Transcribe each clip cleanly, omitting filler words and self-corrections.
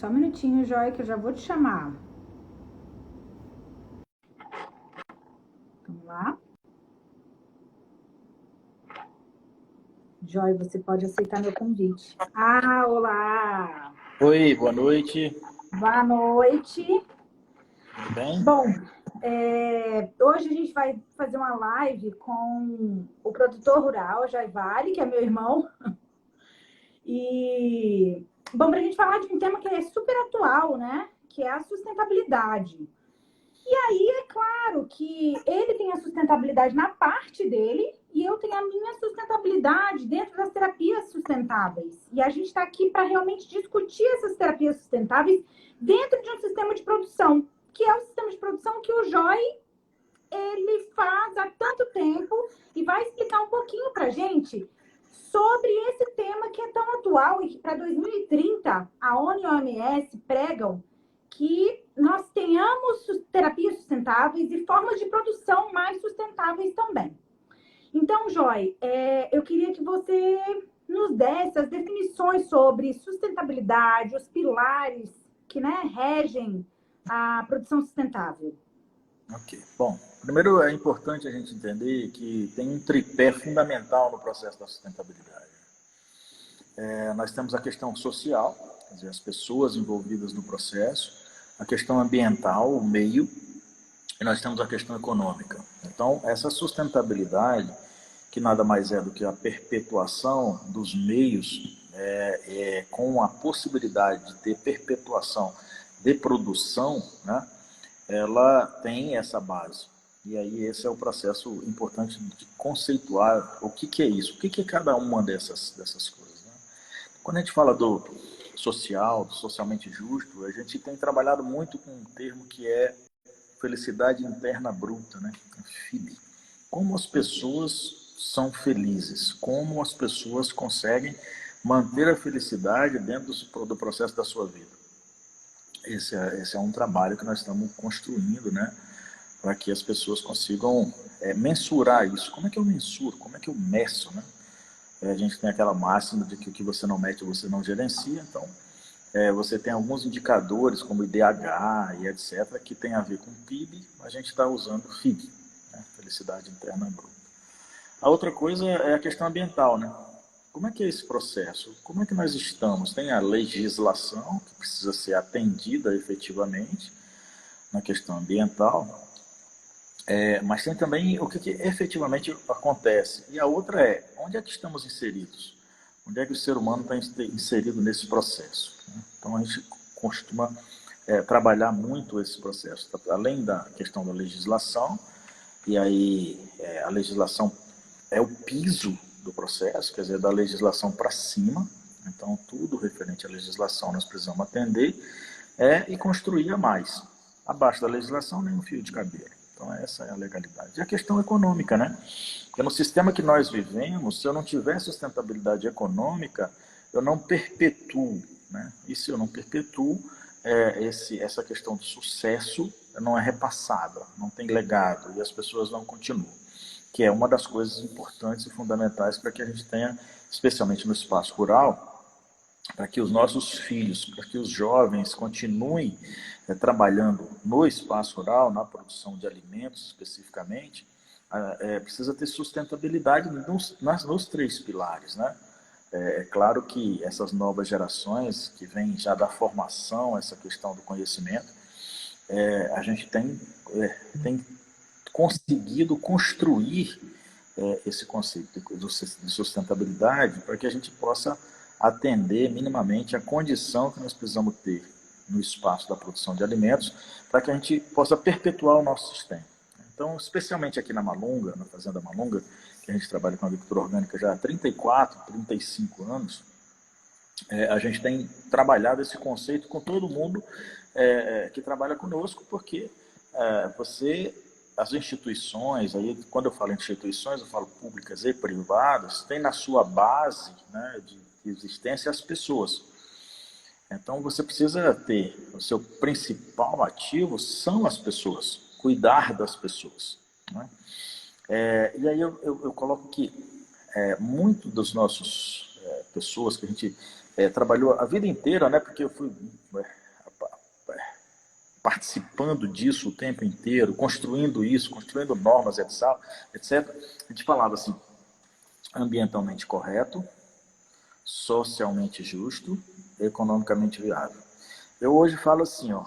Só um minutinho, Joy, que eu já vou te chamar. Vamos lá. Joy, você pode aceitar meu convite. Ah, olá! Oi, boa noite. Boa noite. Tudo bem? Bom, hoje a gente vai fazer uma live com o produtor rural, Jaivali, que é meu irmão. E, bom, para a gente falar de um tema que é super atual, né? Que é a sustentabilidade. E aí, é claro que ele tem a sustentabilidade na parte dele e eu tenho a minha sustentabilidade dentro das terapias sustentáveis. E a gente está aqui para realmente discutir essas terapias sustentáveis dentro de um sistema de produção, que é o sistema de produção que o Joy ele faz há tanto tempo e vai explicar um pouquinho para a gente sobre esse tema que é tão atual e que para 2030 a ONU e a OMS pregam que nós tenhamos terapias sustentáveis e formas de produção mais sustentáveis também. Então, Joy, eu queria que você nos desse as definições sobre sustentabilidade, os pilares que, né, regem a produção sustentável. Ok. Bom, primeiro é importante a gente entender que tem um tripé fundamental no processo da sustentabilidade. Nós temos a questão social, quer dizer, as pessoas envolvidas no processo, a questão ambiental, o meio, e nós temos a questão econômica. Então, essa sustentabilidade, que nada mais é do que a perpetuação dos meios, com a possibilidade de ter perpetuação de produção, né, ela tem essa base. E aí esse é o processo importante de conceituar o que é isso, o que é cada uma dessas coisas. Né? Quando a gente fala do social, do socialmente justo, a gente tem trabalhado muito com um termo que é felicidade interna bruta, né? FIB. Como as pessoas são felizes, como as pessoas conseguem manter a felicidade dentro do processo da sua vida. Esse é um trabalho que nós estamos construindo, né? Para que as pessoas consigam mensurar isso. Como é que eu mensuro? Como é que eu meço, né? A gente tem aquela máxima de que o que você não mede, você não gerencia. Então, você tem alguns indicadores, como IDH e etc., que tem a ver com PIB. A gente está usando FIB, né? Felicidade Interna Bruta. A outra coisa é a questão ambiental, né? Como é que é esse processo? Como é que nós estamos? Tem a legislação que precisa ser atendida efetivamente na questão ambiental, mas tem também o que efetivamente acontece. E a outra é, onde é que estamos inseridos? Onde é que o ser humano está inserido nesse processo? Então a gente costuma trabalhar muito esse processo, além da questão da legislação, e aí a legislação é o piso do processo, quer dizer, da legislação para cima. Então, tudo referente à legislação nós precisamos atender e construir a mais. Abaixo da legislação, nem um fio de cabelo. Então, essa é a legalidade. E a questão econômica, né? Porque no sistema que nós vivemos, se eu não tiver sustentabilidade econômica, eu não perpetuo, né? E se eu não perpetuo, essa questão de sucesso não é repassada, não tem legado, e as pessoas não continuam. Que é uma das coisas importantes e fundamentais para que a gente tenha, especialmente no espaço rural, para que os nossos filhos, para que os jovens continuem trabalhando no espaço rural, na produção de alimentos especificamente, precisa ter sustentabilidade nos três pilares, né? É claro que essas novas gerações que vêm já da formação, essa questão do conhecimento, a gente tem conseguido construir esse conceito de sustentabilidade para que a gente possa atender minimamente a condição que nós precisamos ter no espaço da produção de alimentos para que a gente possa perpetuar o nosso sistema. Então, especialmente aqui na Malunga, na Fazenda Malunga, que a gente trabalha com agricultura orgânica já há 34, 35 anos, a gente tem trabalhado esse conceito com todo mundo que trabalha conosco, porque as instituições, aí quando eu falo instituições, eu falo públicas e privadas, tem na sua base, né, de existência as pessoas. Então você precisa ter, o seu principal ativo são as pessoas, cuidar das pessoas. Né? E aí eu coloco que muito dos nossos pessoas que a gente trabalhou a vida inteira, né? Porque eu fui participando disso o tempo inteiro, construindo isso, construindo normas, etc. A gente falava assim, ambientalmente correto, socialmente justo, economicamente viável. Eu hoje falo assim, ó,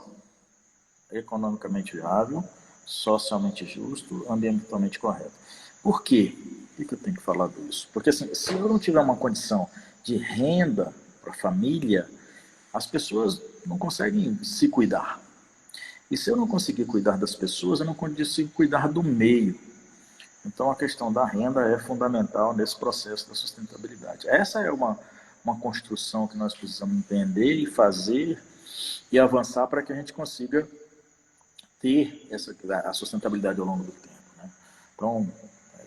economicamente viável, socialmente justo, ambientalmente correto. Por quê? Por que eu tenho que falar disso? Porque assim, se eu não tiver uma condição de renda para a família, as pessoas não conseguem se cuidar. E se eu não conseguir cuidar das pessoas, eu não consigo cuidar do meio. Então a questão da renda é fundamental nesse processo da sustentabilidade. Essa é uma construção que nós precisamos entender e fazer e avançar para que a gente consiga ter a sustentabilidade ao longo do tempo. Né? Então,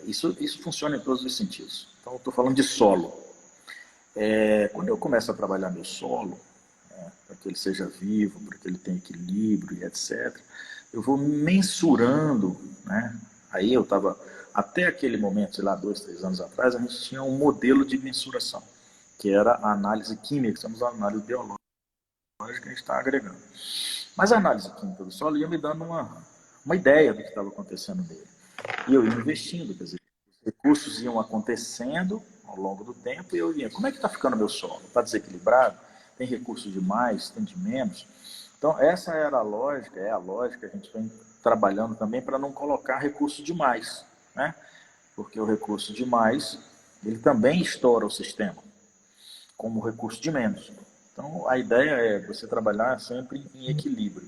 isso funciona em todos os sentidos. Então, eu estou falando de solo. Quando eu começo a trabalhar meu solo, para que ele seja vivo, para que ele tenha equilíbrio e etc., eu vou mensurando, né? Aí eu estava, até aquele momento, sei lá, 2, 3 anos atrás, a gente tinha um modelo de mensuração, que era a análise química, estamos na análise biológica que a gente está agregando. Mas a análise química do solo ia me dando uma ideia do que estava acontecendo nele. E eu ia investindo, quer dizer, os recursos iam acontecendo ao longo do tempo e eu ia, como é que está ficando o meu solo? Está desequilibrado? Tem recurso de mais? Tem de menos? Então, essa era a lógica, é a lógica que a gente vem trabalhando também para não colocar recurso demais, né? Porque o recurso demais, ele também estoura o sistema, como o recurso de menos. Então, a ideia é você trabalhar sempre em equilíbrio.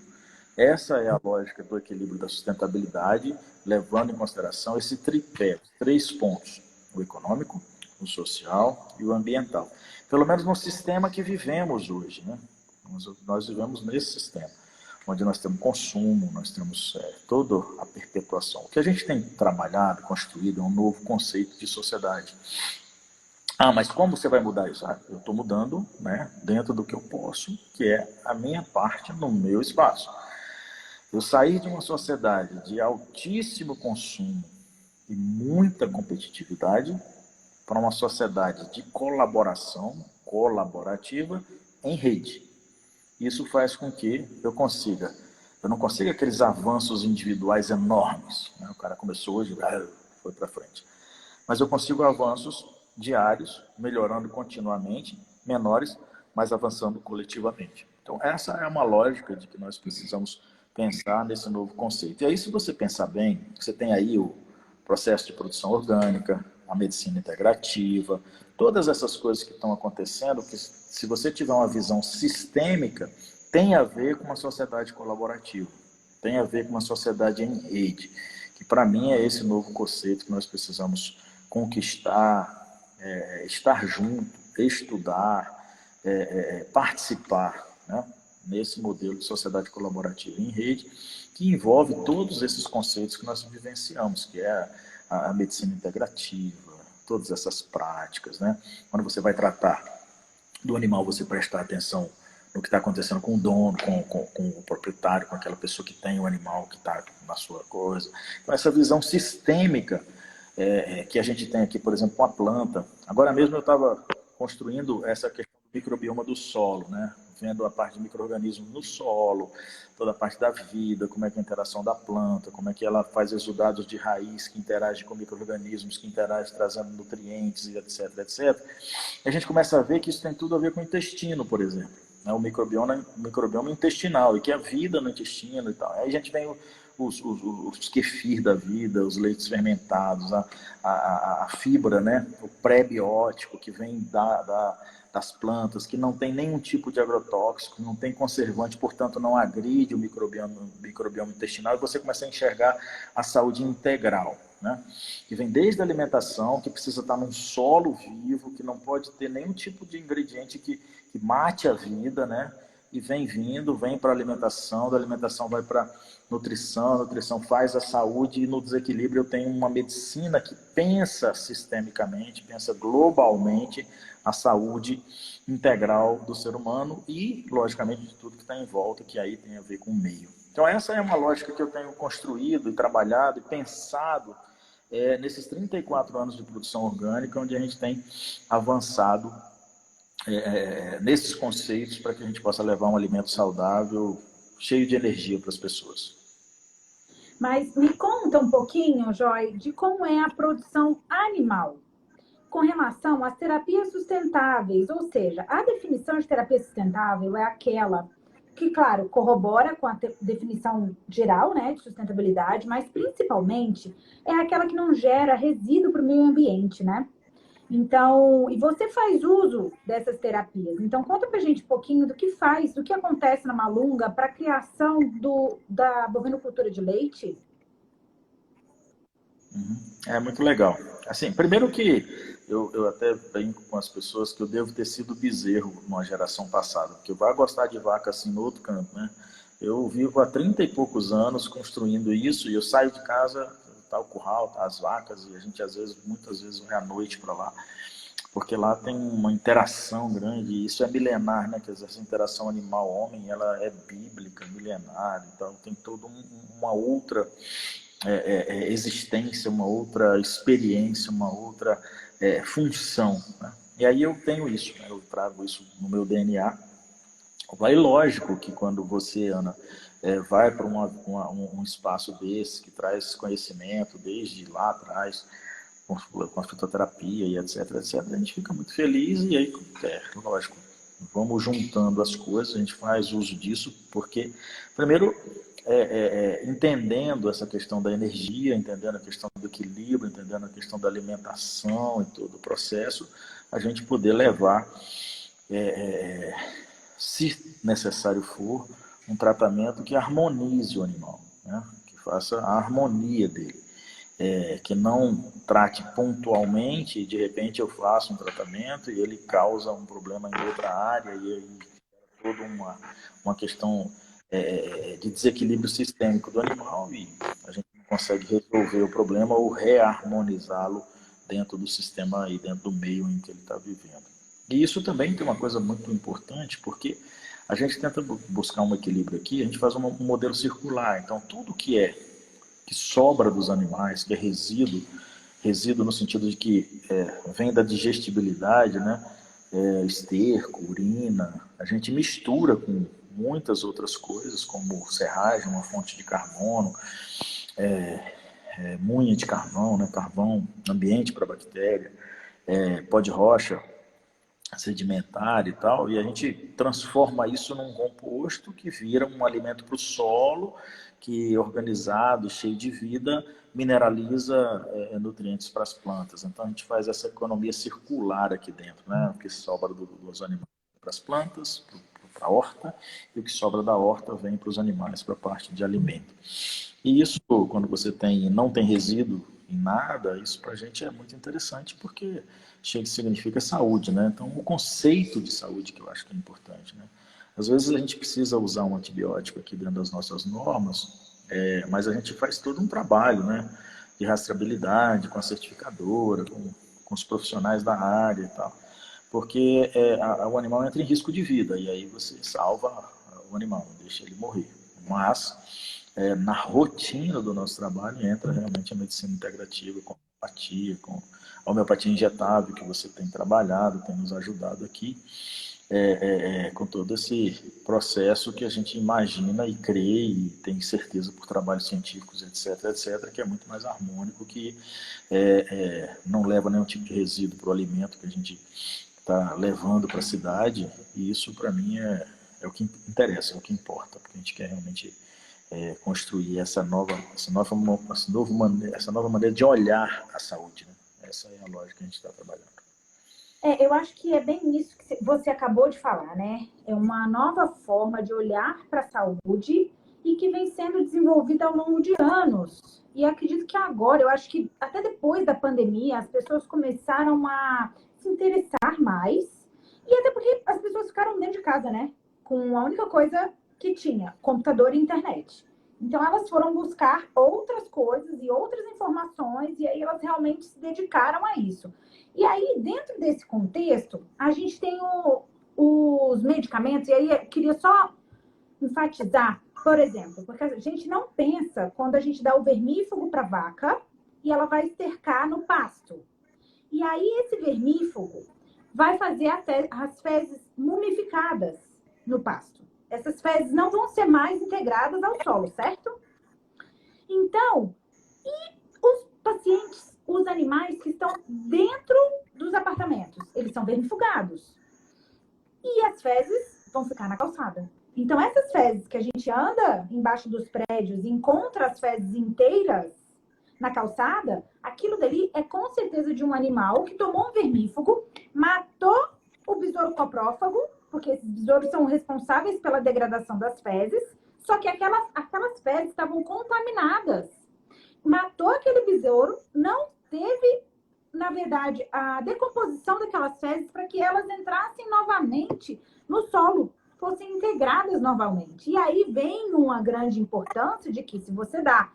Essa é a lógica do equilíbrio da sustentabilidade, levando em consideração esse tripé, 3 pontos, o econômico, o social e o ambiental. Pelo menos no sistema que vivemos hoje, né? Nós vivemos nesse sistema, onde nós temos consumo, nós temos toda a perpetuação. O que a gente tem trabalhado, construído, é um novo conceito de sociedade. Ah, mas como você vai mudar isso? Eu estou mudando, né, dentro do que eu posso, que é a minha parte no meu espaço. Eu sair de uma sociedade de altíssimo consumo e muita competitividade para uma sociedade de colaboração, colaborativa, em rede. Isso faz com que eu não consiga aqueles avanços individuais enormes. Né? O cara começou hoje, foi para frente. Mas eu consigo avanços diários, melhorando continuamente, menores, mas avançando coletivamente. Então, essa é uma lógica de que nós precisamos pensar nesse novo conceito. E aí, se você pensar bem, você tem aí o processo de produção orgânica, a medicina integrativa, todas essas coisas que estão acontecendo, que se você tiver uma visão sistêmica, tem a ver com uma sociedade colaborativa, tem a ver com uma sociedade em rede, que para mim é esse novo conceito que nós precisamos conquistar, estar junto, estudar, participar, né, nesse modelo de sociedade colaborativa em rede, que envolve todos esses conceitos que nós vivenciamos, que é a medicina integrativa, todas essas práticas. Né? Quando você vai tratar do animal, você prestar atenção no que está acontecendo com o dono, com o proprietário, com aquela pessoa que tem o animal que está na sua coisa. Então, essa visão sistêmica que a gente tem aqui, por exemplo, com a planta. Agora mesmo eu estava construindo essa questão do microbioma do solo, né? Vendo a parte de micro-organismos no solo, toda a parte da vida, como é que é a interação da planta, como é que ela faz exudados de raiz que interagem com micro-organismos, que interagem trazendo nutrientes, etc, etc. E a gente começa a ver que isso tem tudo a ver com o intestino, por exemplo. Né? O microbioma intestinal, e que é a vida no intestino e tal. Aí a gente vem os kefir da vida, os leites fermentados, a fibra, né? O pré-biótico que vem das plantas, que não tem nenhum tipo de agrotóxico, não tem conservante, portanto não agride o microbioma intestinal, e você começa a enxergar a saúde integral, né? Que vem desde a alimentação, que precisa estar num solo vivo, que não pode ter nenhum tipo de ingrediente que mate a vida, né? E vem para a alimentação, da alimentação vai para nutrição, a nutrição faz a saúde, e no desequilíbrio eu tenho uma medicina que pensa sistemicamente, pensa globalmente a saúde integral do ser humano e, logicamente, de tudo que está em volta, que aí tem a ver com o meio. Então essa é uma lógica que eu tenho construído e trabalhado e pensado nesses 34 anos de produção orgânica, onde a gente tem avançado nesses conceitos para que a gente possa levar um alimento saudável, cheio de energia para as pessoas. Mas me conta um pouquinho, Joy, de como é a produção animal com relação às terapias sustentáveis, ou seja, a definição de terapia sustentável é aquela que, claro, corrobora com a definição geral, né, de sustentabilidade, mas principalmente é aquela que não gera resíduo para o meio ambiente, né? Então, e você faz uso dessas terapias. Então, conta pra gente um pouquinho do que faz, do que acontece na Malunga para a criação da bovinocultura de leite. É muito legal. Assim, primeiro que eu até brinco com as pessoas que eu devo ter sido bezerro numa geração passada, porque vai gostar de vaca assim no outro canto, né? Eu vivo há 30 e poucos anos construindo isso e eu saio de casa, tá o curral, tá as vacas e a gente às vezes, muitas vezes vai à noite para lá, porque lá tem uma interação grande e isso é milenar, né? Quer dizer, essa interação animal-homem, ela é bíblica, milenar, então tem toda uma outra existência, uma outra experiência, uma outra função. Né? E aí eu tenho isso, né? Eu trago isso no meu DNA. Vai lógico que quando você, Ana, vai para um espaço desse, que traz conhecimento desde lá atrás, com a fitoterapia e etc, etc, a gente fica muito feliz e aí, lógico, vamos juntando as coisas, a gente faz uso disso, porque, primeiro, entendendo essa questão da energia, entendendo a questão do equilíbrio, entendendo a questão da alimentação e todo o processo, a gente poder levar, se necessário for, um tratamento que harmonize o animal, né? Que faça a harmonia dele. Que não trate pontualmente e de repente eu faço um tratamento e ele causa um problema em outra área e aí toda uma questão de desequilíbrio sistêmico do animal e a gente não consegue resolver o problema ou reharmonizá-lo dentro do sistema e dentro do meio em que ele está vivendo. E isso também tem uma coisa muito importante, porque a gente tenta buscar um equilíbrio aqui, a gente faz um modelo circular, então tudo que sobra dos animais, que é resíduo no sentido de que vem da digestibilidade, né? Esterco, urina, a gente mistura com muitas outras coisas, como serragem, uma fonte de carbono, munha de carvão, né? Carvão, ambiente para bactéria, pó de rocha, sedimentar e tal, e a gente transforma isso num composto que vira um alimento para o solo, que organizado, cheio de vida, mineraliza nutrientes para as plantas. Então a gente faz essa economia circular aqui dentro, né? O que sobra dos animais para as plantas, para a horta, e o que sobra da horta vem para os animais, para a parte de alimento. E isso, quando você não tem resíduo em nada, isso para a gente é muito interessante, porque significa saúde, né? Então, o conceito de saúde que eu acho que é importante, né? Às vezes a gente precisa usar um antibiótico aqui dentro das nossas normas, mas a gente faz todo um trabalho, né? De rastreabilidade com a certificadora, com os profissionais da área e tal. Porque o animal entra em risco de vida, e aí você salva o animal, não deixa ele morrer. Mas, na rotina do nosso trabalho, entra realmente a medicina integrativa, com homeopatia, com a homeopatia injetável, que você tem trabalhado, tem nos ajudado aqui, com todo esse processo que a gente imagina e crê e tem certeza por trabalhos científicos, etc., etc., que é muito mais harmônico, que não leva nenhum tipo de resíduo para o alimento que a gente está levando para a cidade, e isso para mim é o que interessa, é o que importa, porque a gente quer realmente construir essa nova maneira de olhar a saúde, né? Essa é a lógica que a gente está trabalhando. Eu acho que é bem isso que você acabou de falar, né? É uma nova forma de olhar para a saúde e que vem sendo desenvolvida ao longo de anos. E acredito que agora, eu acho que até depois da pandemia, as pessoas começaram a se interessar mais. E até porque as pessoas ficaram dentro de casa, né? Com a única coisa que tinha, computador e internet. Então, elas foram buscar outras coisas e outras informações, e aí elas realmente se dedicaram a isso. E aí, dentro desse contexto, a gente tem os medicamentos, e aí eu queria só enfatizar, por exemplo, porque a gente não pensa quando a gente dá o vermífugo para a vaca e ela vai estercar no pasto. E aí, esse vermífugo, vai fazer as fezes mumificadas no pasto. Essas fezes não vão ser mais integradas ao solo, certo? Então, e os pacientes, os animais que estão dentro dos apartamentos? Eles são vermifugados. E as fezes vão ficar na calçada. Então, essas fezes que a gente anda embaixo dos prédios e encontra as fezes inteiras na calçada, aquilo dali é com certeza de um animal que tomou um vermífugo, matou o besouro coprófago, porque esses besouros são responsáveis pela degradação das fezes, só que aquelas fezes estavam contaminadas. Matou aquele besouro, não teve, na verdade, a decomposição daquelas fezes para que elas entrassem novamente no solo, fossem integradas novamente. E aí vem uma grande importância de que se você dá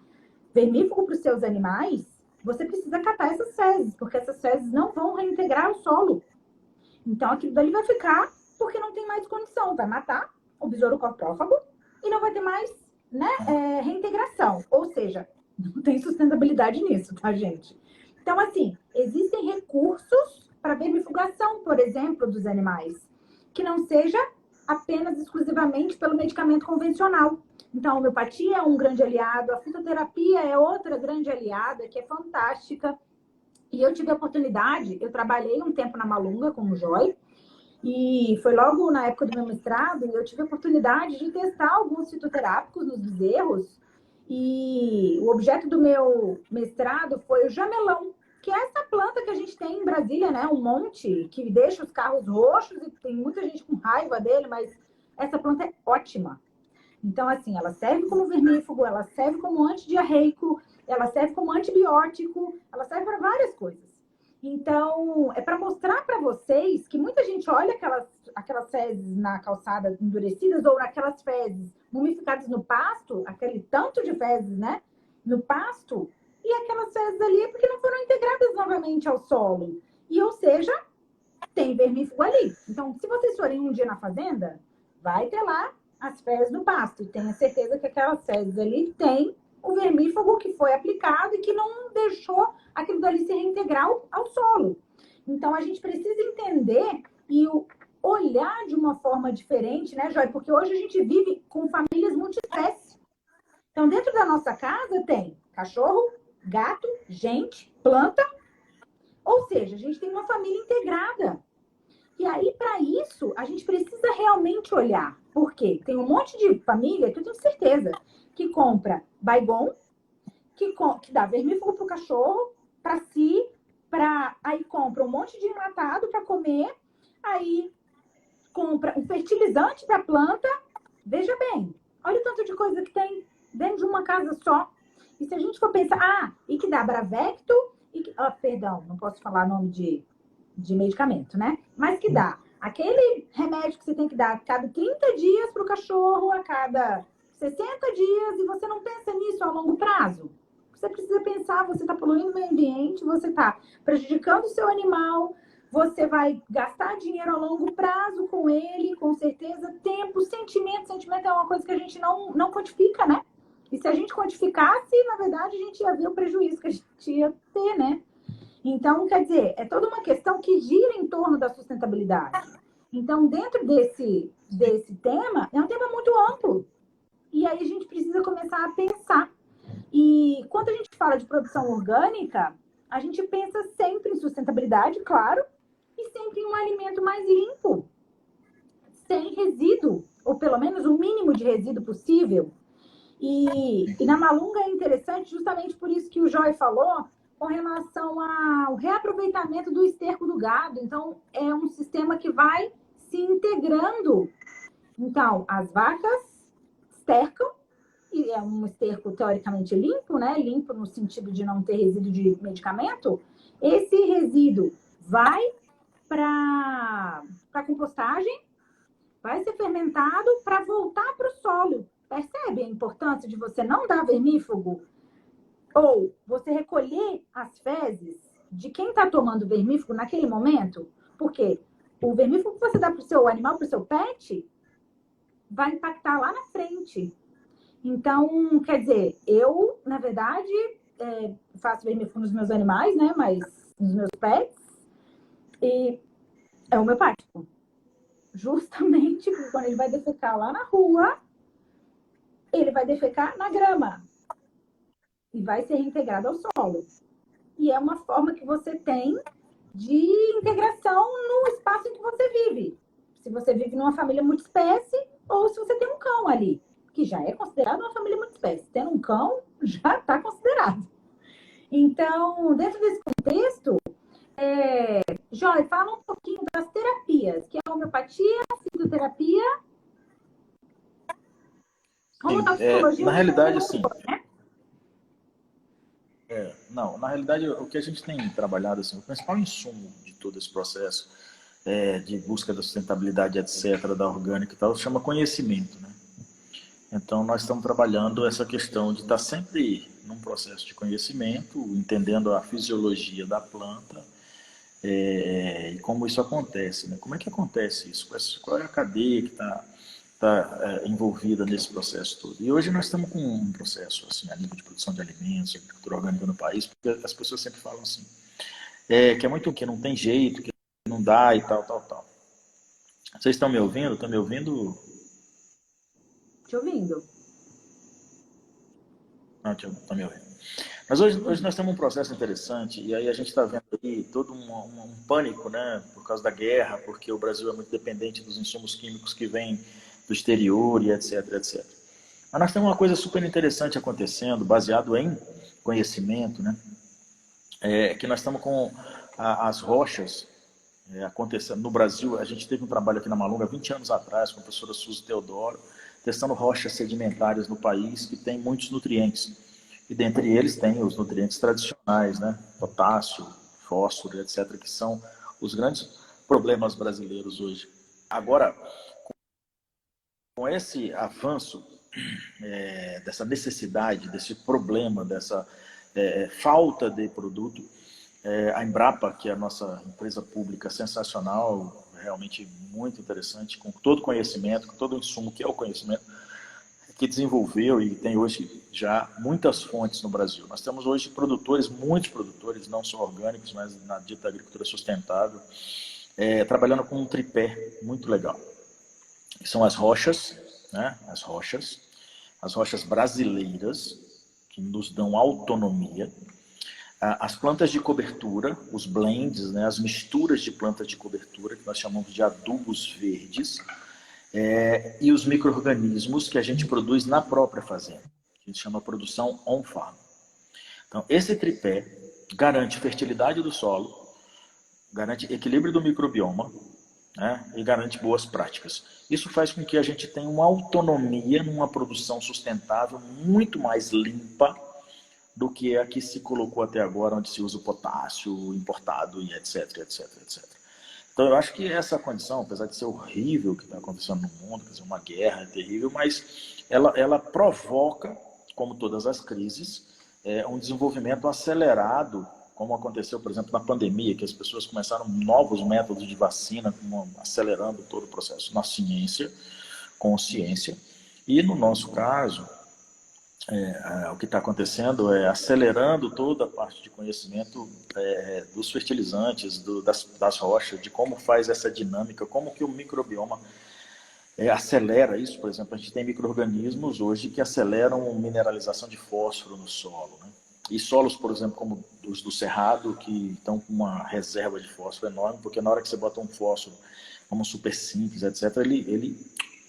vermífugo para os seus animais, você precisa catar essas fezes, porque essas fezes não vão reintegrar o solo. Então, aquilo dali vai ficar porque não tem mais condição. Vai matar o besouro coprófago e não vai ter mais, né, reintegração. Ou seja, não tem sustentabilidade nisso, tá, gente? Então, assim, existem recursos para vermifugação, por exemplo, dos animais, que não seja apenas exclusivamente pelo medicamento convencional. Então, a homeopatia é um grande aliado, a fitoterapia é outra grande aliada, que é fantástica. E eu tive a oportunidade, eu trabalhei um tempo na Malunga com o Joy, e foi logo na época do meu mestrado, eu tive a oportunidade de testar alguns fitoterápicos nos bezerros, e o objeto do meu mestrado foi o jamelão, que é essa planta que a gente tem em Brasília, né? Um monte, que deixa os carros roxos, e tem muita gente com raiva dele, mas essa planta é ótima. Então, assim, ela serve como vermífugo, ela serve como antidiarreico, ela serve como antibiótico, ela serve para várias coisas. Então, é para mostrar para vocês que muita gente olha aquelas fezes na calçada endurecidas ou aquelas fezes mumificadas no pasto, aquele tanto de fezes, né, no pasto, e aquelas fezes ali é porque não foram integradas novamente ao solo. E, ou seja, tem vermífugo ali. Então, se vocês forem um dia na fazenda, vai ter lá as fezes no pasto. E tenha certeza que aquelas fezes ali tem o vermífugo que foi aplicado e que não deixou aquilo dali se reintegrar ao solo. Então, a gente precisa entender e olhar de uma forma diferente, né, Joy? Porque hoje a gente vive com famílias multiespécies. Então, dentro da nossa casa tem cachorro, gato, gente, planta. Ou seja, a gente tem uma família integrada. E aí, para isso, a gente precisa realmente olhar. Por quê? Tem um monte de família que eu tenho certeza que compra Baygon, que dá vermífugo para o cachorro, para si, aí compra um monte de enlatado para comer, aí compra um fertilizante para a planta. Veja bem, olha o tanto de coisa que tem dentro de uma casa só. E se a gente for pensar, e que dá Bravecto, perdão, não posso falar nome de medicamento, né? Mas que dá aquele remédio que você tem que dar a cada 30 dias para o cachorro, a cada 60 dias, e você não pensa nisso a longo prazo. Você precisa pensar, você está poluindo o meio ambiente, você está prejudicando o seu animal, você vai gastar dinheiro a longo prazo com ele, com certeza, tempo, sentimento. Sentimento é uma coisa que a gente não quantifica, né? E se a gente quantificasse, na verdade, a gente ia ver o prejuízo que a gente ia ter, né? Então, quer dizer, é toda uma questão que gira em torno da sustentabilidade. Então, dentro desse tema, é um tema muito amplo. E aí a gente precisa começar a pensar. E quando a gente fala de produção orgânica, a gente pensa sempre em sustentabilidade, claro, e sempre em um alimento mais limpo, sem resíduo, ou pelo menos o mínimo de resíduo possível. E na Malunga é interessante justamente por isso que o Joy falou, com relação ao reaproveitamento do esterco do gado. Então, é um sistema que vai se integrando. Então, as vacas estercam, e é um esterco teoricamente limpo, né? Limpo no sentido de não ter resíduo de medicamento. Esse resíduo vai para a compostagem, vai ser fermentado para voltar para o solo. Percebe a importância de você não dar vermífugo? Ou você recolher as fezes de quem está tomando vermífugo naquele momento? Porque o vermífugo que você dá para o seu animal, para o seu pet, vai impactar lá na frente. Então, quer dizer, eu, na verdade, faço vermífugo nos meus animais, né? Mas nos meus pets. E É homeopático. Justamente porque quando ele vai defecar lá na rua, ele vai defecar na grama e vai ser reintegrado ao solo. E é uma forma que você tem de integração no espaço em que você vive. Se você vive numa família multiespécie ou se você tem um cão ali, que já é considerado uma família multiespécie. Tendo um cão, já está considerado. Então, dentro desse contexto, Joy, fala um pouquinho das terapias, que é a homeopatia, a fitoterapia, na realidade, assim, não, na realidade, o que a gente tem trabalhado, assim, o principal insumo de todo esse processo de busca da sustentabilidade, etc., da orgânica e tal, chama conhecimento, né? Então, nós estamos trabalhando essa questão de estar sempre num processo de conhecimento, entendendo a fisiologia da planta e como isso acontece, né? Como é que acontece isso? Qual é a cadeia que está envolvida nesse processo todo? E hoje nós estamos com um processo, assim, a nível de produção de alimentos, agricultura orgânica no país, porque as pessoas sempre falam assim, que é muito que não tem jeito, que não dá e tal, tal, tal. Vocês estão me ouvindo? Estão me ouvindo? Te ouvindo. Não, estão me ouvindo. Mas hoje nós temos um processo interessante, e aí a gente está vendo aí todo um pânico, né, por causa da guerra, porque o Brasil é muito dependente dos insumos químicos que vêm do exterior e etc, etc. Mas nós temos uma coisa super interessante acontecendo, baseado em conhecimento, né, que nós estamos com as rochas acontecendo. No Brasil, a gente teve um trabalho aqui na Malunga 20 anos atrás, com a professora Suzy Teodoro, testando rochas sedimentares no país que tem muitos nutrientes. E dentre eles tem os nutrientes tradicionais, né? Potássio, fósforo, etc., que são os grandes problemas brasileiros hoje. Agora, com esse avanço dessa necessidade, desse problema, dessa falta de produto, a Embrapa, que é a nossa empresa pública sensacional, realmente muito interessante, com todo o conhecimento, com todo o insumo que é o conhecimento, que desenvolveu e tem hoje já muitas fontes no Brasil. Nós temos hoje produtores, muitos produtores, não só orgânicos, mas na dita agricultura sustentável, trabalhando com um tripé muito legal. Que são as rochas, né? As rochas brasileiras, que nos dão autonomia, as plantas de cobertura, os blends, né? As misturas de plantas de cobertura, que nós chamamos de adubos verdes, e os micro-organismos que a gente produz na própria fazenda, que a gente chama produção on-farm. Então, esse tripé garante fertilidade do solo, garante equilíbrio do microbioma, né, e garante boas práticas. Isso faz com que a gente tenha uma autonomia numa produção sustentável muito mais limpa do que a que se colocou até agora, onde se usa o potássio importado e etc, etc, etc. Então, eu acho que essa condição, apesar de ser horrível o que está acontecendo no mundo, quer dizer, uma guerra é terrível, mas ela provoca, como todas as crises, um desenvolvimento acelerado, como aconteceu, por exemplo, na pandemia, que as pessoas começaram novos métodos de vacina, acelerando todo o processo na ciência, com ciência. E, no nosso caso, o que está acontecendo é acelerando toda a parte de conhecimento dos fertilizantes, das rochas, de como faz essa dinâmica, como que o microbioma acelera isso. Por exemplo, a gente tem micro-organismos hoje que aceleram a mineralização de fósforo no solo, né? E solos, por exemplo, como os do Cerrado, que estão com uma reserva de fósforo enorme, porque na hora que você bota um fósforo, como um super simples, etc., ele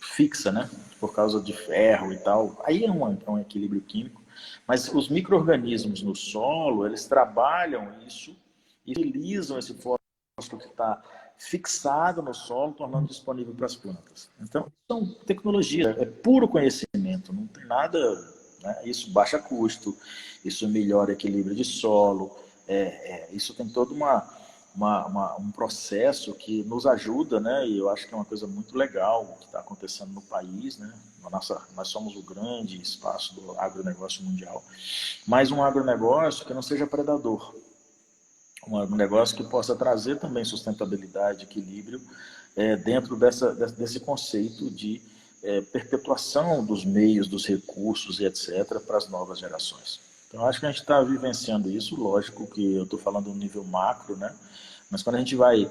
fixa, né? Por causa de ferro e tal. Aí é um equilíbrio químico. Mas os micro-organismos no solo, eles trabalham isso e utilizam esse fósforo que está fixado no solo, tornando disponível para as plantas. Então, são tecnologia, é puro conhecimento, não tem nada, né? Isso baixa custo, isso melhora o equilíbrio de solo, isso tem todo um processo que nos ajuda, né? E eu acho que é uma coisa muito legal o que está acontecendo no país, né? Nós somos o grande espaço do agronegócio mundial, mas um agronegócio que não seja predador, um agronegócio que possa trazer também sustentabilidade, equilíbrio, dentro desse conceito de perpetuação dos meios, dos recursos e etc. para as novas gerações. Então, acho que a gente está vivenciando isso, lógico que eu estou falando no nível macro, né? Mas quando a gente vai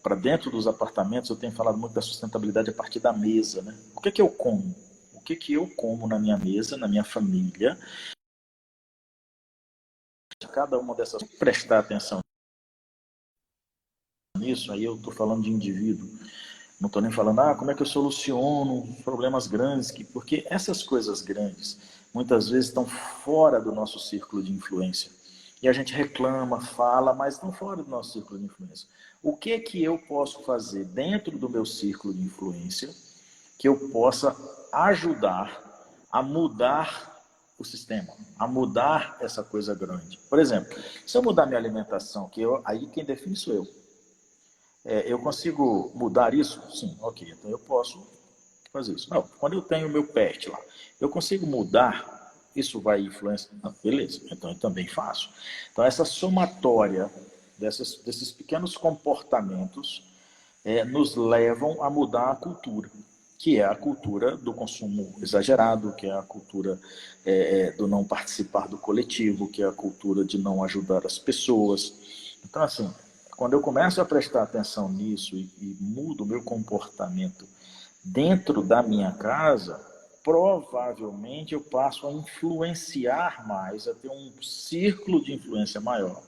para dentro dos apartamentos, eu tenho falado muito da sustentabilidade a partir da mesa, né? O que é que eu como? O que é que eu como na minha mesa, na minha família? Cada uma dessas, prestar atenção nisso, aí eu estou falando de indivíduo. Não estou nem falando, como é que eu soluciono problemas grandes, porque essas coisas grandes muitas vezes estão fora do nosso círculo de influência. E a gente reclama, fala, mas estão fora do nosso círculo de influência. O que é que eu posso fazer dentro do meu círculo de influência que eu possa ajudar a mudar o sistema, a mudar essa coisa grande? Por exemplo, se eu mudar minha alimentação, aí quem define sou eu. Eu consigo mudar isso? Sim, ok, então eu posso fazer isso. Não, quando eu tenho o meu pet lá, eu consigo mudar, isso vai influenciar? Não, beleza, então eu também faço. Então essa somatória desses pequenos comportamentos nos levam a mudar a cultura, que é a cultura do consumo exagerado, que é a cultura do não participar do coletivo, que é a cultura de não ajudar as pessoas. Então assim, quando eu começo a prestar atenção nisso e mudo o meu comportamento dentro da minha casa, provavelmente eu passo a influenciar mais, a ter um círculo de influência maior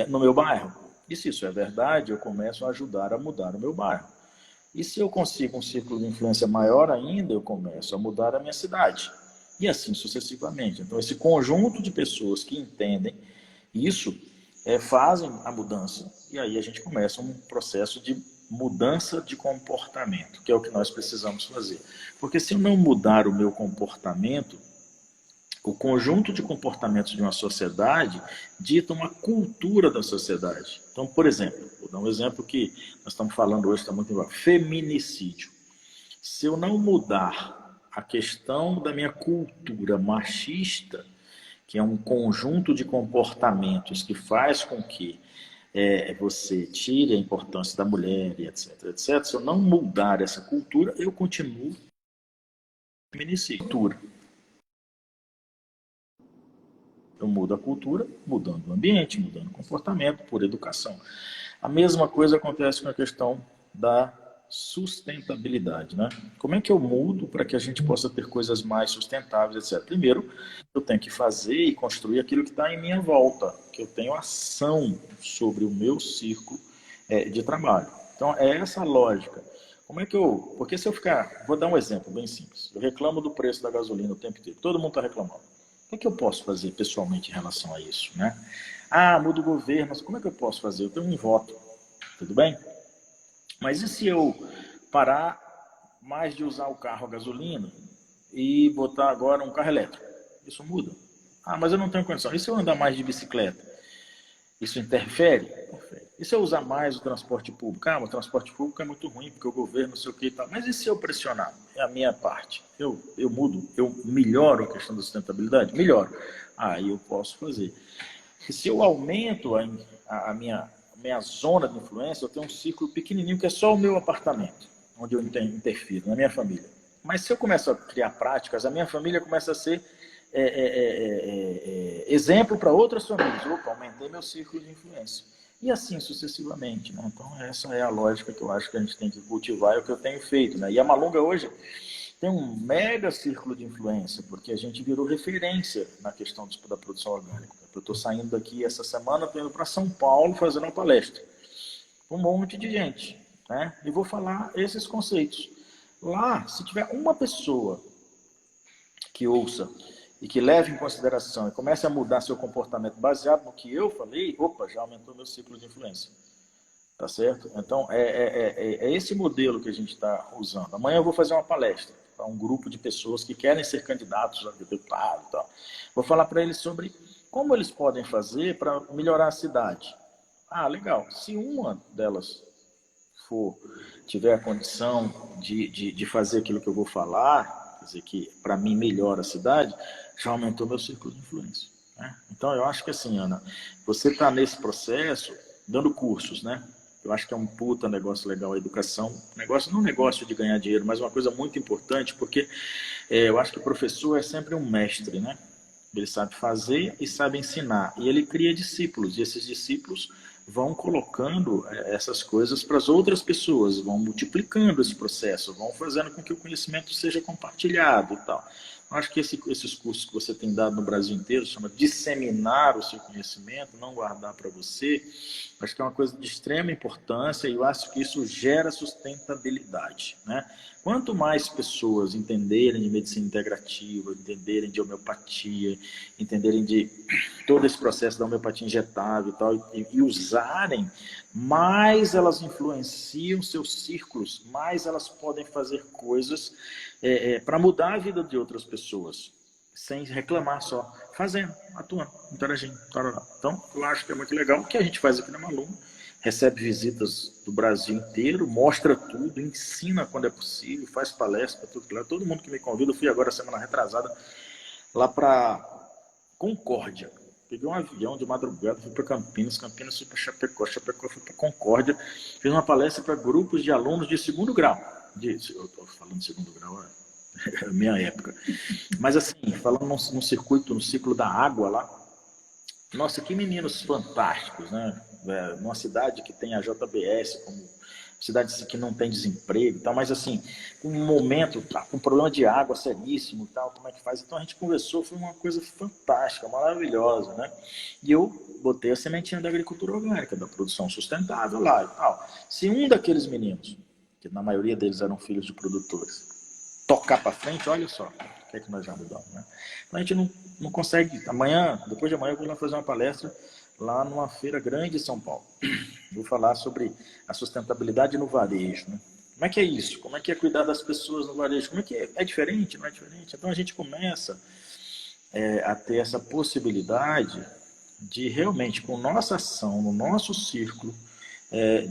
no meu bairro. E se isso é verdade, eu começo a ajudar a mudar o meu bairro. E se eu consigo um círculo de influência maior ainda, eu começo a mudar a minha cidade. E assim sucessivamente. Então, esse conjunto de pessoas que entendem isso fazem a mudança. E aí a gente começa um processo de mudança de comportamento, que é o que nós precisamos fazer. Porque se eu não mudar o meu comportamento, o conjunto de comportamentos de uma sociedade dita uma cultura da sociedade. Então, por exemplo, vou dar um exemplo que nós estamos falando hoje, está muito igual, feminicídio. Se eu não mudar a questão da minha cultura machista, que é um conjunto de comportamentos que faz com que você tire a importância da mulher, etc, etc. Se eu não mudar essa cultura, eu continuo feminicídio. Eu mudo a cultura, mudando o ambiente, mudando o comportamento, por educação. A mesma coisa acontece com a questão da sustentabilidade, né? Como é que eu mudo para que a gente possa ter coisas mais sustentáveis, etc. Primeiro, eu tenho que fazer e construir aquilo que está em minha volta, que eu tenho ação sobre o meu círculo de trabalho. Então, é essa a lógica. Como é que eu... Porque se eu ficar... Vou dar um exemplo bem simples. Eu reclamo do preço da gasolina o tempo inteiro. Todo mundo está reclamando. O que eu posso fazer pessoalmente em relação a isso, né? Muda o governo, mas como é que eu posso fazer? Eu tenho um voto, tudo bem? Mas e se eu parar mais de usar o carro a gasolina e botar agora um carro elétrico? Isso muda. Mas eu não tenho condição. E se eu andar mais de bicicleta? Isso interfere? Interfere. E se eu usar mais o transporte público? O transporte público é muito ruim, porque o governo não sei o que e tal. Mas e se eu pressionar? É a minha parte. Eu mudo, eu melhoro a questão da sustentabilidade? Melhoro. Aí eu posso fazer. E se eu aumento a minha zona de influência, eu tenho um círculo pequenininho que é só o meu apartamento, onde eu interfiro, na minha família. Mas se eu começo a criar práticas, a minha família começa a ser exemplo para outras famílias. Opa, aumentei meu círculo de influência. E assim sucessivamente, né? Então essa é a lógica que eu acho que a gente tem que cultivar, é o que eu tenho feito, né? E a Malunga hoje tem um mega círculo de influência, porque a gente virou referência na questão da produção orgânica. Eu estou saindo daqui essa semana, estou indo para São Paulo fazendo uma palestra. Um monte de gente, né? E vou falar esses conceitos. Lá, se tiver uma pessoa que ouça e que leve em consideração e comece a mudar seu comportamento baseado no que eu falei, opa, já aumentou meu ciclo de influência. Tá certo? Então, é esse modelo que a gente está usando. Amanhã eu vou fazer uma palestra para um grupo de pessoas que querem ser candidatos a deputado e tal. Vou falar para eles sobre como eles podem fazer para melhorar a cidade. Legal. Se uma delas tiver a condição de fazer aquilo que eu vou falar, quer dizer, que para mim melhora a cidade, já aumentou meu círculo de influência. Né? Então, eu acho que assim, Ana, você está nesse processo dando cursos, né? Eu acho que é um puta negócio legal a educação. Não um negócio de ganhar dinheiro, mas uma coisa muito importante, porque eu acho que o professor é sempre um mestre, né? Ele sabe fazer e sabe ensinar. E ele cria discípulos, e esses discípulos vão colocando essas coisas para as outras pessoas, vão multiplicando esse processo, vão fazendo com que o conhecimento seja compartilhado e tal. Eu acho que esses cursos que você tem dado no Brasil inteiro, chama disseminar o seu conhecimento, não guardar para você, acho que é uma coisa de extrema importância e eu acho que isso gera sustentabilidade, né? Quanto mais pessoas entenderem de medicina integrativa, entenderem de homeopatia, entenderem de todo esse processo da homeopatia injetável e tal, e usarem, mais elas influenciam seus círculos, mais elas podem fazer coisas para mudar a vida de outras pessoas, sem reclamar só, fazendo, atuando, interagindo. Tarará. Então, eu acho que é muito legal o que a gente faz aqui na Malum, recebe visitas do Brasil inteiro, mostra tudo, ensina quando é possível, faz palestra, tudo claro. Todo mundo que me convida, eu fui agora semana retrasada lá para Concórdia. Peguei um avião de madrugada, fui para Campinas, Campinas fui para Chapecó, Chapecó fui para Concórdia, fiz uma palestra para grupos de alunos de segundo grau. Eu estou falando de segundo grau, é a minha época. Mas assim, falando num circuito, no ciclo da água lá, nossa, que meninos fantásticos, né? Numa cidade que tem a JBS como cidade que não tem desemprego e tal, mas assim, um momento, tá, com um problema de água seríssimo e tal, como é que faz? Então a gente conversou, foi uma coisa fantástica, maravilhosa, né? E eu botei a sementinha da agricultura orgânica, da produção sustentável lá e tal. Se um daqueles meninos, que na maioria deles eram filhos de produtores, tocar para frente, olha só, o que é que nós já mudamos, né? Então a gente não consegue, amanhã, depois de amanhã eu vou lá fazer uma palestra lá numa feira grande em São Paulo. Vou falar sobre a sustentabilidade no varejo, né? Como é que é isso? Como é que é cuidar das pessoas no varejo? Como é que é? É diferente? Não é diferente? Então a gente começa a ter essa possibilidade de realmente, com nossa ação, no nosso círculo,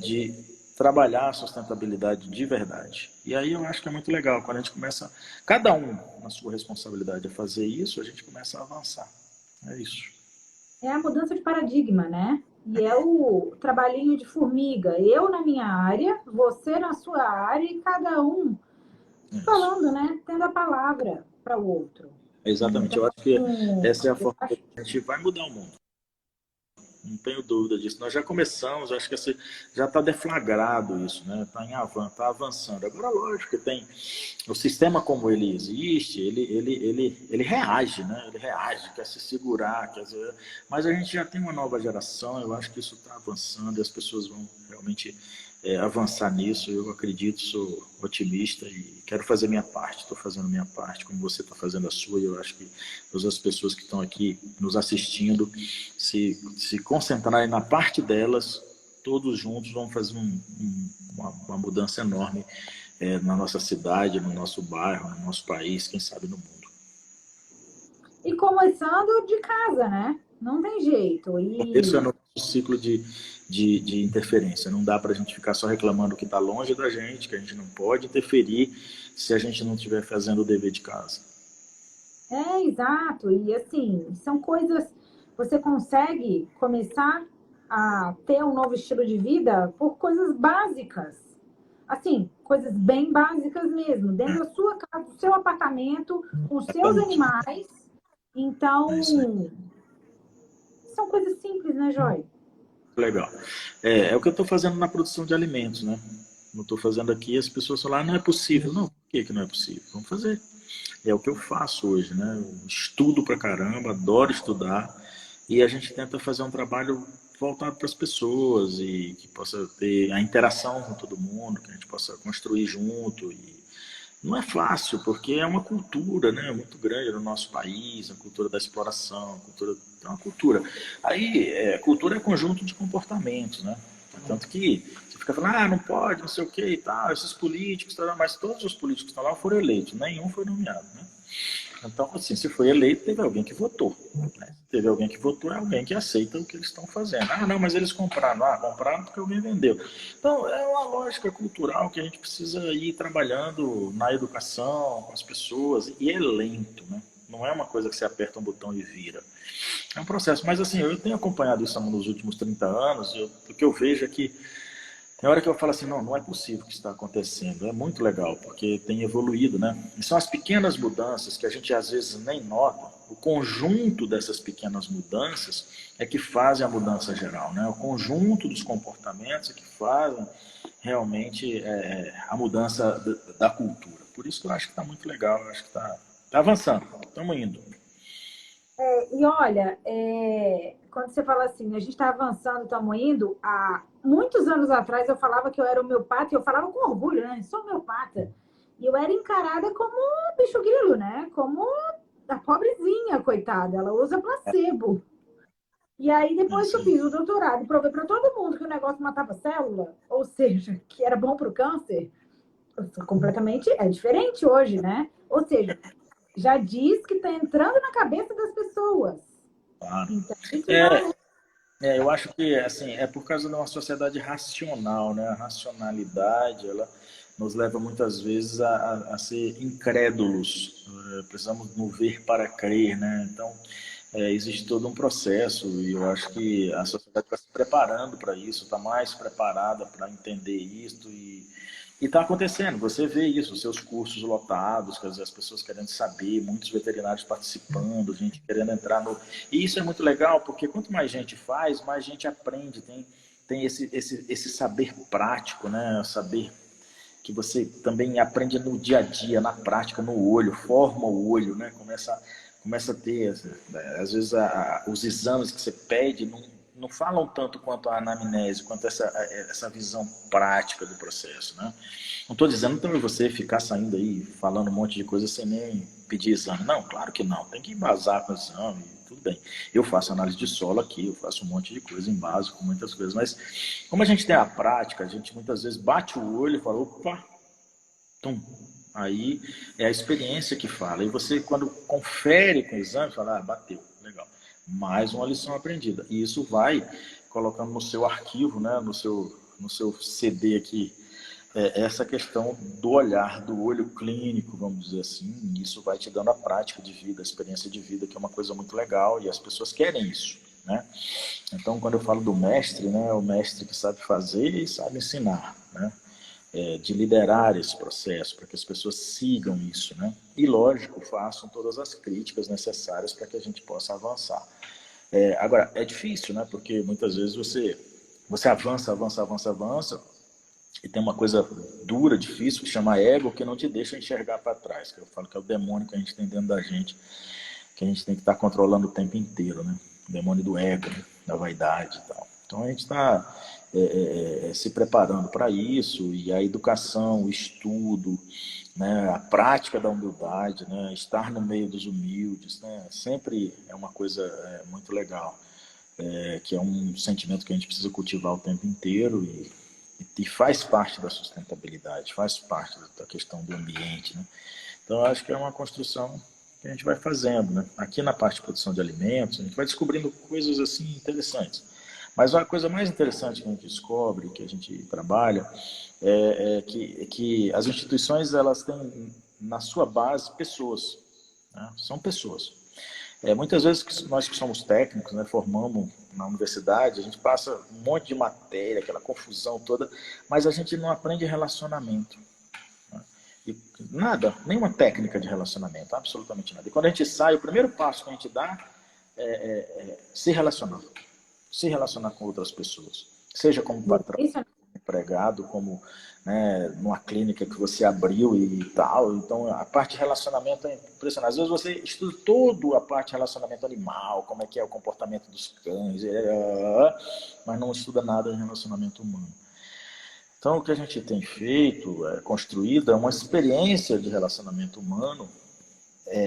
de trabalhar a sustentabilidade de verdade. E aí eu acho que é muito legal, quando a gente começa, cada um na sua responsabilidade a fazer isso, a gente começa a avançar. É isso. É a mudança de paradigma, né? E é o trabalhinho de formiga. Eu na minha área, você na sua área e cada um Isso. falando, né? Tendo a palavra para o outro. Exatamente. Então, Eu acho que essa é a eu forma que acho a gente vai mudar o mundo. Não tenho dúvida disso. Nós já começamos, acho que já está deflagrado isso, né? Está avançando. Agora, lógico que tem o sistema como ele existe, ele reage, né? Ele reage, quer se segurar, mas a gente já tem uma nova geração, eu acho que isso está avançando e as pessoas vão realmente avançar nisso. Eu acredito, sou otimista e quero fazer minha parte. Estou fazendo minha parte, como você está fazendo a sua, e eu acho que todas as pessoas que estão aqui nos assistindo se concentrarem na parte delas, todos juntos vão fazer uma mudança enorme na nossa cidade, no nosso bairro, no nosso país, quem sabe no mundo. E começando de casa, né? Não tem jeito. Esse é o E nosso ciclo de interferência. Não dá para a gente ficar só reclamando que está longe da gente, que a gente não pode interferir se a gente não estiver fazendo o dever de casa. exato. E assim, são coisas. Você consegue começar a ter um novo estilo de vida por coisas básicas. Assim, coisas bem básicas mesmo, dentro da sua casa, do seu apartamento, com os seus Exatamente. animais. É isso aí. Então, são coisas simples, né, Joy? Legal. É o que eu estou fazendo na produção de alimentos, né? Não estou fazendo aqui, as pessoas falam, não é possível. Não, por que não é possível? Vamos fazer. É o que eu faço hoje, né? Eu estudo pra caramba, adoro estudar, e a gente tenta fazer um trabalho voltado para as pessoas e que possa ter a interação com todo mundo, que a gente possa construir junto. E não é fácil, porque é uma cultura, né, muito grande no nosso país, a cultura da exploração, é uma cultura. Aí, cultura é conjunto de comportamentos, né? Tanto que você fica falando, não pode, não sei o que e tal, esses políticos, mas todos os políticos que estão lá foram eleitos, nenhum foi nomeado, né? Então, assim, se foi eleito, teve alguém que votou. Né? Se teve alguém que votou, é alguém que aceita o que eles estão fazendo. Não, mas eles compraram. Compraram porque alguém vendeu. Então, é uma lógica cultural que a gente precisa ir trabalhando na educação, com as pessoas, e é lento, né? Não é uma coisa que você aperta um botão e vira. É um processo. Mas, assim, eu tenho acompanhado isso nos últimos 30 anos, e o que eu vejo é que Tem hora que eu falo assim, não, não é possível que isso está acontecendo. É muito legal, porque tem evoluído, né? E são as pequenas mudanças que a gente às vezes nem nota. O conjunto dessas pequenas mudanças é que fazem a mudança geral, né? O conjunto dos comportamentos é que fazem realmente a mudança da cultura. Por isso que eu acho que está muito legal, eu acho que está avançando, estamos indo. E olha, quando você fala assim, a gente está avançando, estamos indo, há muitos anos atrás eu falava que eu era homeopata, e eu falava com orgulho, né? Sou homeopata. E eu era encarada como bicho grilo, né? Como a pobrezinha, coitada, ela usa placebo. E aí, É depois que isso eu aí. fiz o doutorado e provei para todo mundo que o negócio matava célula, ou seja, que era bom para o câncer, completamente é diferente hoje, né? Ou seja, já diz que está entrando na cabeça das pessoas. Claro. Então, isso já É, eu acho que assim, é por causa de uma sociedade racional, né? A racionalidade, ela nos leva muitas vezes a ser incrédulos. Precisamos no ver para crer, né? Então, existe todo um processo e eu acho que a sociedade está se preparando para isso, está mais preparada para entender isso e está acontecendo. Você vê isso, os seus cursos lotados, quer dizer, as pessoas querendo saber, muitos veterinários participando, gente querendo entrar no... E isso é muito legal, porque quanto mais gente faz, mais gente aprende, tem esse saber prático, né? Saber que você também aprende no dia a dia, na prática, no olho, forma o olho, né? Começa a ter, às vezes, os exames que você pede não falam tanto quanto a anamnese, quanto essa visão prática do processo, né? Não estou dizendo também você ficar saindo aí falando um monte de coisa sem nem pedir exame. Não, claro que não. Tem que embasar com o exame, tudo bem. Eu faço análise de solo aqui, eu faço um monte de coisa em base com muitas coisas, mas como a gente tem a prática, a gente muitas vezes bate o olho e fala, opa, tum. Aí é a experiência que fala. E você, quando confere com o exame, fala, ah, bateu, legal. Mais uma lição aprendida. E isso vai colocando no seu arquivo, né, no seu CD aqui, essa questão do olhar, do olho clínico, vamos dizer assim. Isso vai te dando a prática de vida, a experiência de vida, que é uma coisa muito legal e as pessoas querem isso, né? Então, quando eu falo do mestre, né, é o mestre que sabe fazer e sabe ensinar, né? De liderar esse processo, para que as pessoas sigam isso, né? E, lógico, façam todas as críticas necessárias para que a gente possa avançar. Agora, é difícil, né? Porque muitas vezes você avança, avança, avança, avança, e tem uma coisa dura, difícil, que chama ego, que não te deixa enxergar para trás, que eu falo que é o demônio que a gente tem dentro da gente, que a gente tem que estar controlando o tempo inteiro, né? O demônio do ego, né? Da vaidade e tal. Então a gente está se preparando para isso, e a educação, o estudo, né? A prática da humildade, né? Estar no meio dos humildes, né? Sempre é uma coisa muito legal, que é um sentimento que a gente precisa cultivar o tempo inteiro e faz parte da sustentabilidade, faz parte da questão do ambiente, né? Então, eu acho que é uma construção que a gente vai fazendo, né? Aqui na parte de produção de alimentos, a gente vai descobrindo coisas assim interessantes. Mas a coisa mais interessante que a gente descobre, que a gente trabalha, que as instituições elas têm na sua base pessoas, né? São pessoas. Muitas vezes nós que somos técnicos, né, formamos na universidade, a gente passa um monte de matéria, aquela confusão toda, mas a gente não aprende relacionamento. E nada, nenhuma técnica de relacionamento, absolutamente nada. E quando a gente sai, o primeiro passo que a gente dá é se relacionar. Se relacionar com outras pessoas. Seja como patrão, isso empregado, como, né, numa clínica que você abriu e tal. Então, a parte de relacionamento é impressionante. Às vezes você estuda toda a parte de relacionamento animal, como é que é o comportamento dos cães, mas não estuda nada de relacionamento humano. Então, o que a gente tem feito, construído, é uma experiência de relacionamento humano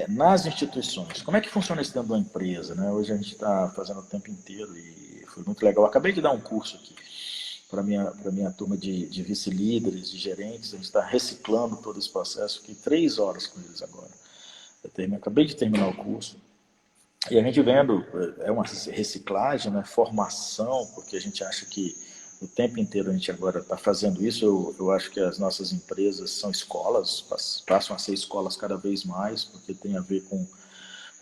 nas instituições. Como é que funciona isso dentro da empresa, né? Hoje a gente está fazendo o tempo inteiro e foi muito legal. Eu acabei de dar um curso aqui para minha turma de vice-líderes, de gerentes. A gente está reciclando todo esse processo. Fiquei 3 horas com eles agora. Acabei de terminar o curso. E a gente vendo, é uma reciclagem, né? Formação, porque a gente acha que o tempo inteiro a gente agora está fazendo isso. Eu acho que as nossas empresas são escolas, passam a ser escolas cada vez mais, porque tem a ver com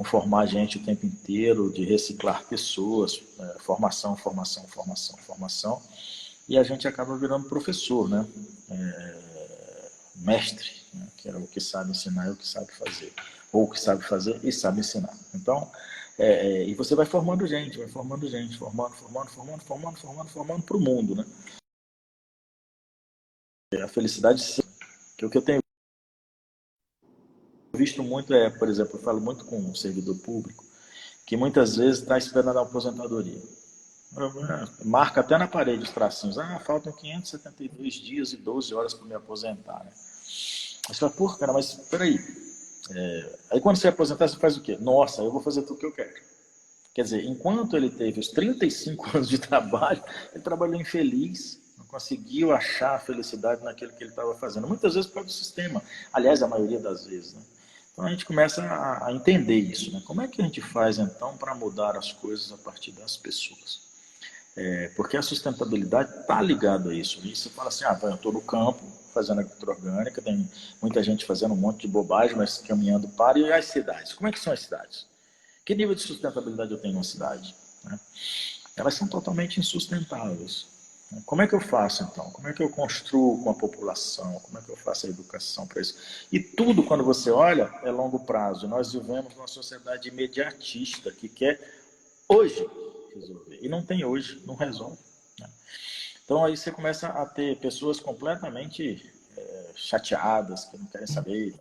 formar gente o tempo inteiro, de reciclar pessoas, formação, formação, formação, formação. e a gente acaba virando professor, né? Mestre, né? Que é o que sabe ensinar e o que sabe fazer. Ou o que sabe fazer e sabe ensinar. Então, e você vai formando gente, formando para o mundo, né? A felicidade, que o que eu tenho visto muito por exemplo, eu falo muito com um servidor público, que muitas vezes está esperando a aposentadoria. Marca até na parede os tracinhos. Faltam 572 dias e 12 horas para me aposentar, né? Aí você fala, pô, cara, mas peraí. Aí quando você aposentar, você faz o quê? Nossa, eu vou fazer tudo o que eu quero. Quer dizer, enquanto ele teve os 35 anos de trabalho, ele trabalhou infeliz, não conseguiu achar a felicidade naquilo que ele estava fazendo. Muitas vezes por causa do sistema. Aliás, a maioria das vezes, né? Então a gente começa a entender isso, né? Como é que a gente faz, então, para mudar as coisas a partir das pessoas? Porque a sustentabilidade está ligada a isso. E você fala assim, eu estou no campo fazendo agricultura orgânica, tem muita gente fazendo um monte de bobagem, mas caminhando para. E as cidades? Como é que são as cidades? Que nível de sustentabilidade eu tenho numa cidade? Né? Elas são totalmente insustentáveis. Como é que eu faço, então? Como é que eu construo com a população? Como é que eu faço a educação para isso? E tudo, quando você olha, é longo prazo. Nós vivemos numa sociedade imediatista que quer hoje resolver. E não tem hoje, não resolve. Né? Então aí você começa a ter pessoas completamente chateadas, que não querem saber.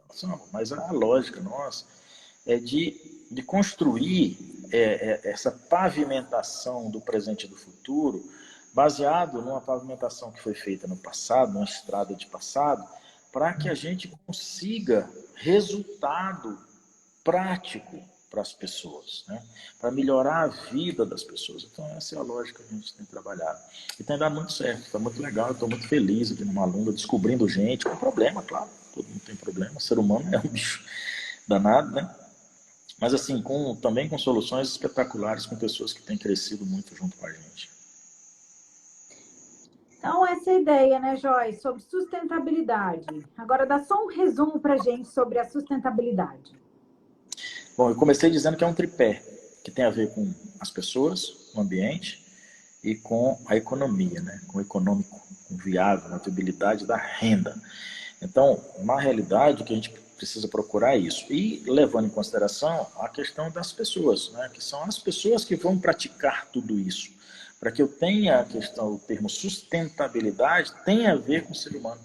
Mas a lógica nossa é de construir essa pavimentação do presente e do futuro baseado numa pavimentação que foi feita no passado, numa estrada de passado, para que a gente consiga resultado prático para as pessoas, né? Para melhorar a vida das pessoas. Então, essa é a lógica que a gente tem trabalhado. E tem dado muito certo, está muito legal, eu estou muito feliz aqui numa Malunga, descobrindo gente, com problema, claro, todo mundo tem problema, o ser humano é um bicho danado, né? Mas assim, também com soluções espetaculares, com pessoas que têm crescido muito junto com a gente. Então, essa é a ideia, né, Joyce, sobre sustentabilidade. Agora, dá só um resumo para a gente sobre a sustentabilidade. Bom, eu comecei dizendo que é um tripé, que tem a ver com as pessoas, o ambiente e com a economia, né? Com o econômico, com o viável, a viabilidade da renda. Então, na realidade, o que a gente precisa procurar é isso. E levando em consideração a questão das pessoas, né? Que são as pessoas que vão praticar tudo isso. Para que eu tenha a questão, o termo sustentabilidade, tem a ver com o ser humano.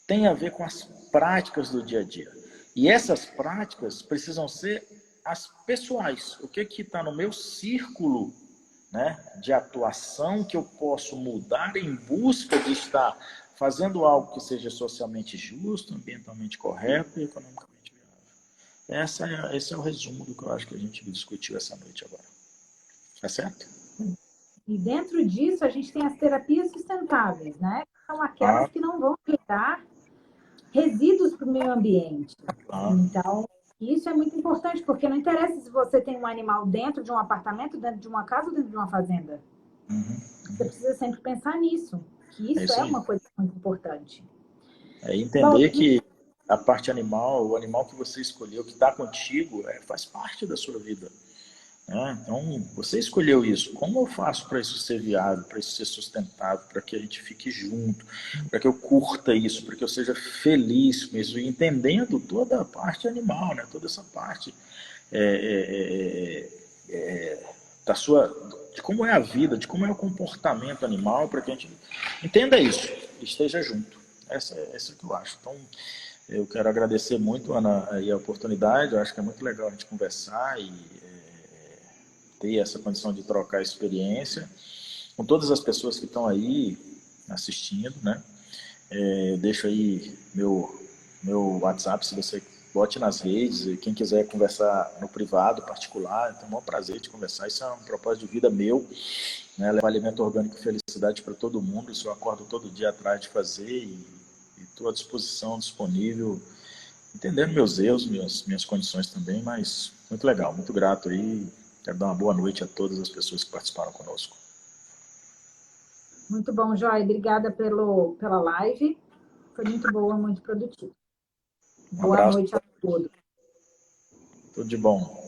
Tem a ver com as práticas do dia a dia. E essas práticas precisam ser as pessoais. O que está no meu círculo, né, de atuação que eu posso mudar em busca de estar fazendo algo que seja socialmente justo, ambientalmente correto e economicamente viável. Esse é o resumo do que eu acho que a gente discutiu essa noite agora. Tá certo? E dentro disso, a gente tem as terapias sustentáveis, né? São Ah, aquelas que não vão gerar resíduos para o meio ambiente. ah, Então, isso é muito importante, porque não interessa se você tem um animal dentro de um apartamento, dentro de uma casa ou dentro de uma fazenda. Você precisa sempre pensar nisso, que é isso isso é aí. uma coisa muito importante. É Bom, entender que a parte animal, o animal que você escolheu, que está contigo, faz parte da sua vida. Né? Então, você escolheu isso. Como eu faço para isso ser viável, para isso ser sustentável, para que a gente fique junto, para que eu curta isso, para que eu seja feliz com isso, e entendendo toda a parte animal, né? Toda essa parte é, é, da sua, de como é a vida, de como é o comportamento animal, para que a gente entenda isso e esteja junto. Essa é o que eu acho. Então, eu quero agradecer muito, Ana, aí a oportunidade. Eu acho que é muito legal a gente conversar e ter essa condição de trocar experiência com todas as pessoas que estão aí assistindo, né? Deixo aí meu WhatsApp, se você bote nas redes, e quem quiser conversar no privado, particular, eu tenho o maior prazer de conversar. Isso é um propósito de vida meu, né? Levar alimento orgânico e felicidade para todo mundo. Isso eu acordo todo dia atrás de fazer e estou à disposição, disponível, entendendo meus erros, minhas condições também, mas muito legal, muito grato aí. Quero dar uma boa noite a todas as pessoas que participaram conosco. muito bom, Joy. Obrigada pela live. Foi muito boa, muito produtiva. Um Boa abraço, noite a todos. tudo de bom.